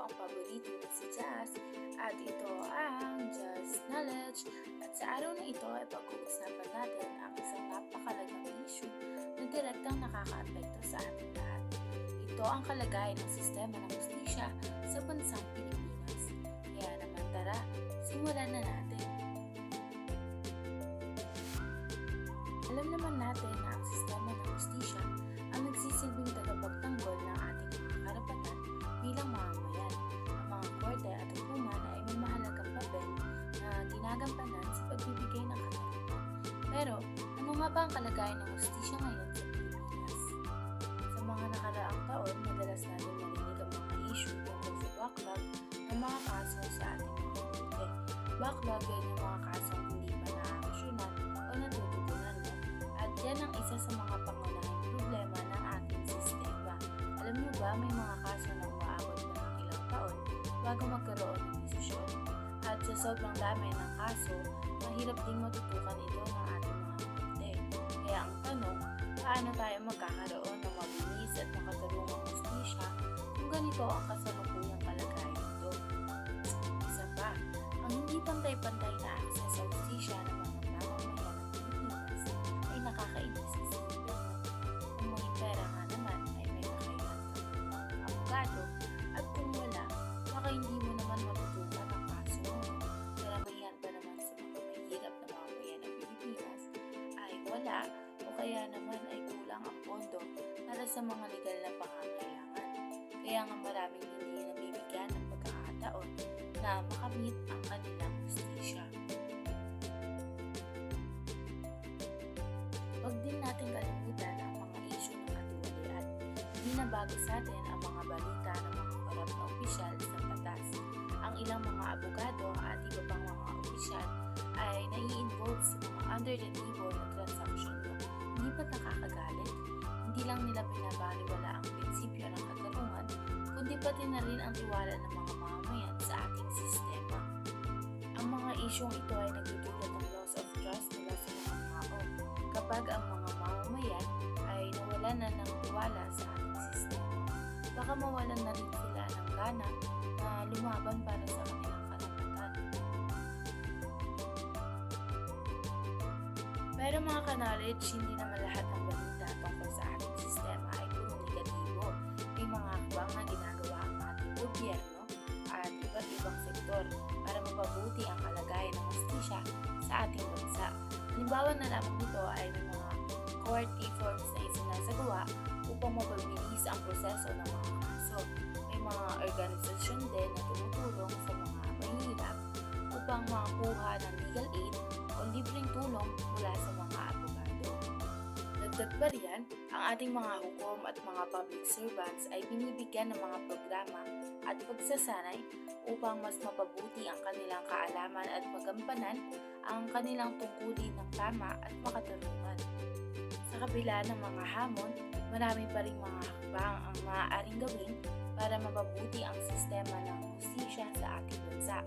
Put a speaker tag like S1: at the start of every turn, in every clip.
S1: ang paborito na si Jazz at ito ang Just Knowledge. At sa araw na ito ay pag-uusapan natin ang isang napakalagang issue na direktang nakakaapekto sa ating lahat. Ito ang kalagayan ng sistema ng hustisya sa bansang Pilipinas. Kaya naman tara, simulan na natin. Alam naman natin na ang sistema ng hustisya ang nagsisilbing tagapagtanggol ng ating mga karapatan bilang mamamayan. Ang mga korte at hukuman ay may mahalagang papel na ginagampanan sa pagbibigay ng katarungan. Pero, ano nga ba ang kalagayan ng hustisya ngayon sa Pilipinas? Sa mga nakaraang taon, madalas natin marinig ang mga issue tungkol sa backlog ng mga kaso sa ating mga korte. Backlog ay yung mga kasong hindi pa na-aksyonan o natutugunan mo. At yan ang isa sa mga pangunahing problema ng ating sistema. Alam niyo ba, may mga kaso na umaabot pa ng ilang taon bago magkaroon ng desisyon. At sa sobrang dami ng kaso, mahirap ding matutukan ito ng ating mga korte. Kaya ang tanong, paano tayo magkakaroon ng mabilis at makatarungang hustisya kung ganito ang kasalukuyang kalagayan nito? Isa pa, ang hindi pantay-pantay na akses sa hustisya ng mga mamamayan ng Pilipinas ay nakakainis isipin. Kung may pera nga naman ay may kakailan kang mga abogado at kung wala, baka hindi mo naman matutukan ang kaso mo. Karamihan pa naman sa mga mahirap na mamamayan ng Pilipinas ay wala o kaya naman ay kulang ang pondo para sa mga legal na pangangailangan. Kaya nga maraming hindi nabibigyan ng pagkakataon na makamit ang kanilang hustisya. Huwag din natin kalimutan ang mga issue ng katiwalian. Hindi na bago sa atin ang mga balita ng mga korap na opisyal sa batas. Ang ilang mga abogado at iba pang mga opisyal ay nai-involve sa mga under the table na transaction mo. Hindi ba't nakakagalit? Hindi lang nila binabaliwala ang prinsipyo ng katarungan, kundi pati na rin ang tiwala ng mga mamamayan sa ating sistema. Ang mga isyong ito ay nagdudulot ng loss of trust mula sa mga tao. Kapag ang mga mamamayan ay nawalan na ng tiwala sa ating sistema, baka mawalan na rin sila ng gana na lumaban para sa kanilang karapatan. Pero mga ka-knowledge, hindi naman lahat ng balita tungkol sa ating sistema ay puro negatibo. May mga hakbang na ginagawa ang ating gobyerno at iba't ibang sektor para mapabuti ang kalagayan ng hustisya sa ating bansa. Halimbawa na lamang nito ay may mga court reforms na isinasagawa upang mapabilis ang proseso ng mga kaso. May mga organisasyon din na tumutulong sa mga mahihirap upang makakuha ng legal aid o libreng tulong mula sa mga abogado. Dagdag pa riyan, ang ating mga hukom at mga public servants ay binibigyan ng mga programa at pagsasanay upang mas mapabuti ang kanilang kaalaman at magampanan ang kanilang tungkulin ng tama at makatarungan. Sa kabila ng mga hamon, marami pa ring mga hakbang ang maaaring gawin para mapabuti ang sistema ng hustisya sa ating bansa.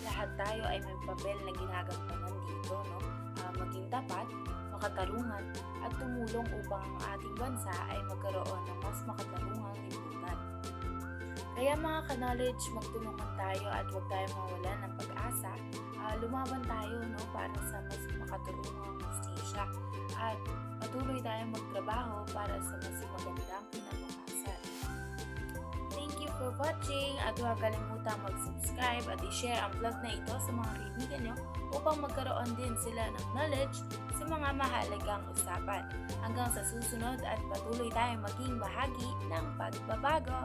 S1: Lahat tayo ay may papel na ginagampanan dito, no? Maging tapat, makatarungan, at tumulong upang ang ating bansa ay magkaroon ng mas makatarungang lipunan. Kaya mga ka-knowledge, magtulungan tayo at huwag tayong mawalan ng pag-asa. Lumaban tayo, no, para sa mas makatarungang hustisya at patuloy tayong magtrabaho para sa mas magandang kinabukasan. Thank you for watching at huwag kalimutang mag-subscribe at i-share ang vlog na ito sa mga kaibigan nyo upang magkaroon din sila ng knowledge sa mga mahalagang usapan. Hanggang sa susunod at patuloy tayong maging bahagi ng pagbabago.